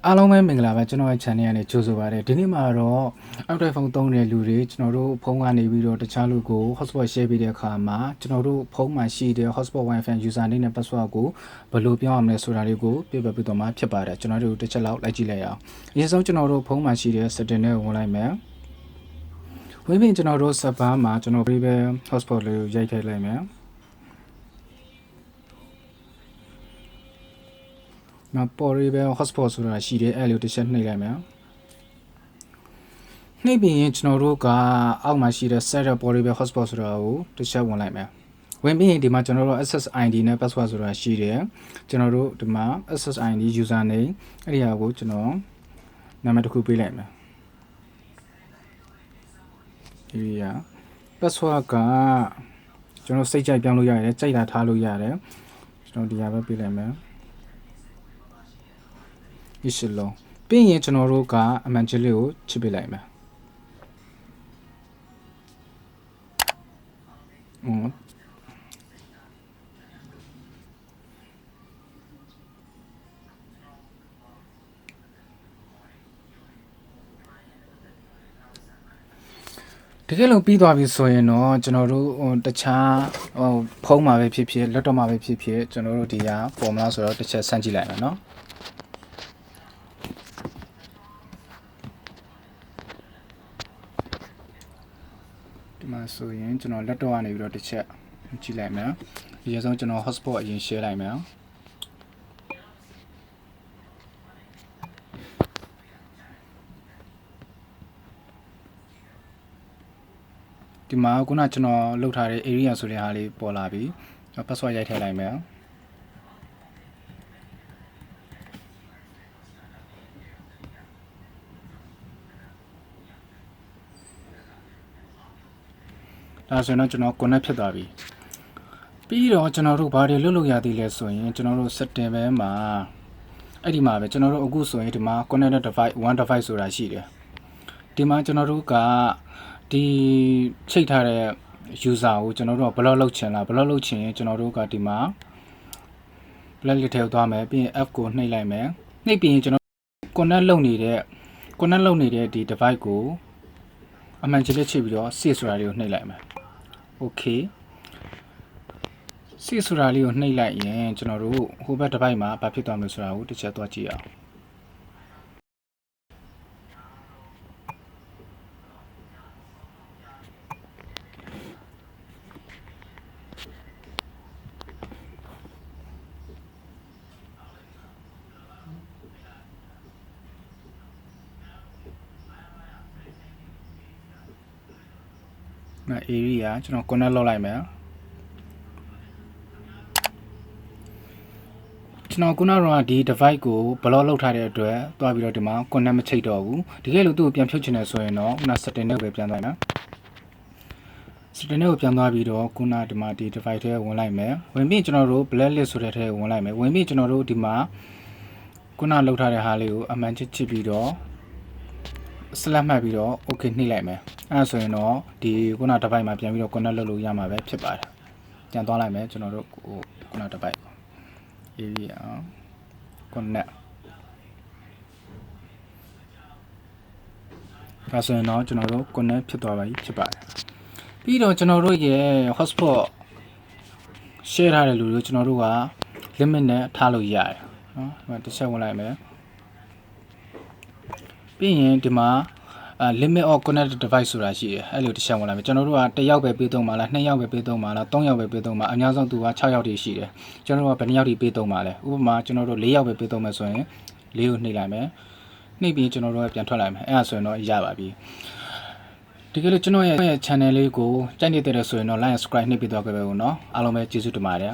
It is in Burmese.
အားလုံးပဲမင်္ဂလာပါကျွန်တော်ရဲ့ channel ကနေကြိုဆိုပါရစေဒီနေ့မှာတော့ Android phone သုံးတဲ့လူတွေကျွန်တော်တို့ဖုန်းကနေပြီးတော့တခြားလူကို hotspot share ပေးတဲ့အခါမှာကျွန်တော်တို့ဖုန်းမှာရှိတဲ့ hotspot wifi user name နဲ့ password ကိုဘယ်လိုပြောင်းရမလဲဆိုတာလေးကိုပြပြပေးတော့မှာဖြစ်ပါတယ်ကျွန်တော်တို့တစ်ချက်လောက်လိုက်ကြည့်လိုက်အောင်အရင်ဆုံးကျွန်တော်တို့ဖုန်းမှာရှိတဲ့ setting နဲ့ဝင်လိုက်မယ်ဝင်ပြီးကျွန်တော်တို့ server မှာကျွန်တော် private hotspot လေးကိုရိုက်ထည့်လိုက်မယ်နောက် portable hotspot ဆိုတာရှိတယ်အဲ့လိုတစ်ချက်နှိပ်လိုက်မယ်နှိပ်ပြီးရင်ကျွန်တော်တို့ကအောက်မှာရှိတဲ့ set portable hotspot ဆိုတာကိုတစ်ချက်ဝင်လိုက်မယ်ဝင်ပြီးရင်ဒီမှာကျွန်တော်တို့ access ID နဲ့ password ဆိုတာရှိတယ်ကျွန်တော်တို့ဒီမှာ access ID user name အဲ့ဒီဟာကိုကျွန်တော်နာမည်တစ်ခုပေးလိုက်မယ်ဒီဟာ password ကကျွန်တော်စိတ်ကြိုက်ပြောင်းလို့ရတယ်ကြိုက်တာထားလို့ရတယ်ကျွန်တော်ဒီဟာပဲပေးလိုက်မယ်ဒီရှလုံးပြီးရင်ကျွန်တော်တို့ကအမှန်ချစ်လေးကိုချစ်ပေးလိုက်မယ်တကယ်လို့ပြီးသွားပြီဆိုရင်တော့ကျွန်တော်တို့တခြားဖုန်းမှာပဲဖြစ်ဖြစ် laptop မှာပဲဖြစ်ဖြစ်ကျွန်တော်တို့ဒီဟာ formula ဆိုတော့တစ်ချက်ဆန်းကြည့်လိုက်မယ်နော်ဒီမှာဆိုရင်ကျွန်တော် laptop ကနေပြီးတော့တစ်ချက်ကြည့်လိုက်မယ်အရင်ဆုံးကျွန်တော် hotspot အရင် share လိုက်မယ်ဒီမှာခုနကျွန်တော်လုပ်ထားတဲ့ area ဆိုတဲ့ဟာလေးပေါ်လာပြီ password ရိုက်ထည့်လိုက်မယ်ဒါဆိုရင်တော့ကျွန်တော် connect ဖြစ်သွားပြီပြီးတော့ကျွန်တော်တို့ဘာတွေလုပ်လို့ရသေးလဲဆိုရင်ကျွန်တော်တို့ setting ပဲမှာအဲ့ဒီမှာပဲကျွန်တော်တို့အခုဆိုရင်ဒီမှာ connected device one device ဆိုတာရှိတယ်ဒီမှာကျွန်တော်တို့ကဒီချိန်ထားတဲ့ user ကိုကျွန်တော်တို့က block လုပ်ချင်လား block လုပ်ချင်ရင်ကျွန်တော်တို့ကဒီမှာ blacklist ထဲသွားမယ်ပြီးရင် F ကိုနှိပ်လိုက်မယ်နှိပ်ပြီးရင်ကျွန်တော် connect လုပ်နေတဲ့ဒီ device ကိုအမှန်ချစ်လက်ချိပြီးတော့ save ဆိုတာလေးကိုနှိပ်လိုက်မယ် okay save ဆိုတာလေးကိုနှိပ်လိုက်ရင်ကျွန်တော်တို့ဟိုဘက် device မှာဘာဖြစ်သွားမလဲဆိုတာကိုတစ်ချက်သွားကြည့်အောင်那 area ကျွန်တော် connect လုပ်လိုက်မယ်ကျွန်တော်ခုနကတော့ဒီ device ကို block လုပ်ထားတဲ့အတွက်တွားပြီးတော့ဒီမှာ connect မချိတ်တော့ဘူးတကယ်လို့သူ့ကိုပြန်ဖြုတ်ချင်တယ်ဆိုရင်တော့ခုန setting နဲ့ပဲပြန်သွားမယ် setting နဲ့ကိုပြန်သွားပြီးတော့ခုနဒီမှာဒီ device ထဲဝင်လိုက်မယ်ဝင်ပြီးကျွန်တော်တို့ blacklist ဆိုတဲ့ထဲဝင်လိုက်မယ်ဝင်ပြီးကျွန်တော်တို့ဒီမှာခုနလုပ်ထားတဲ့ဟာလေးကိုအမှန်ချစ်ပြီးတော့ select မှတ်ပြီးတော့ okay နှိပ်လိုက်မယ်အဲဒါဆိုရင်တော့ဒီခုန device မှာပြန်ပြီးတော့ connect လုပ်လို့ရမှာပဲဖြစ်ပါတယ်ပြန်သွားလိုက်မယ်ကျွန်တော်တို့ခုန device area connect ဒါဆိုရင်တော့ကျွန်တော်တို့ connect ဖြစ်သွားပါပြီဖြစ်ပါတယ်ပြီးတော့ကျွန်တော်တို့ရဲ့ hotspot share ထားတဲ့လူတွေကိုကျွန်တော်တို့က limit နဲ့ထားလို့ရတယ်နော်ဒီမှာတစ်ချက်ဝင်လိုက်မယ်ပြီးရင်ဒီမှာlimit of connected device ဆိုတာရှိတယ်အဲ့လိုတစ်ချက်ဝင်လိုက်မယ်ကျွန်တော်တို့က1ယောက်ပဲပေးသုံးပါလား2ယောက်ပဲပေးသုံးပါလား3ယောက်ပဲပေးသုံးပါအများဆုံးသူက6ယောက်တည်းရှိတယ်ကျွန်တော်တို့ကဘယ်နှယောက်တည်းပေးသုံးပါလဲဥပမာကျွန်တော်တို့4ယောက်ပဲပေးသုံးမယ်ဆိုရင်4ကိုနှိပ်လိုက်မယ်နှိပ်ပြီးကျွန်တော်တို့ကပြန်ထွက်လိုက်မယ်အဲ့ဒါဆိုရင်တော့ရပါပြီဒီကလေးကျွန်တော်ရဲ့ channel လေးကိုကြိုက်နေတဲ့ဆိုရင်တော့ like subscribe နှိပ်ပေးသွားကြပါဦးเนาะအားလုံးပဲကျေးဇူးတင်ပါတယ်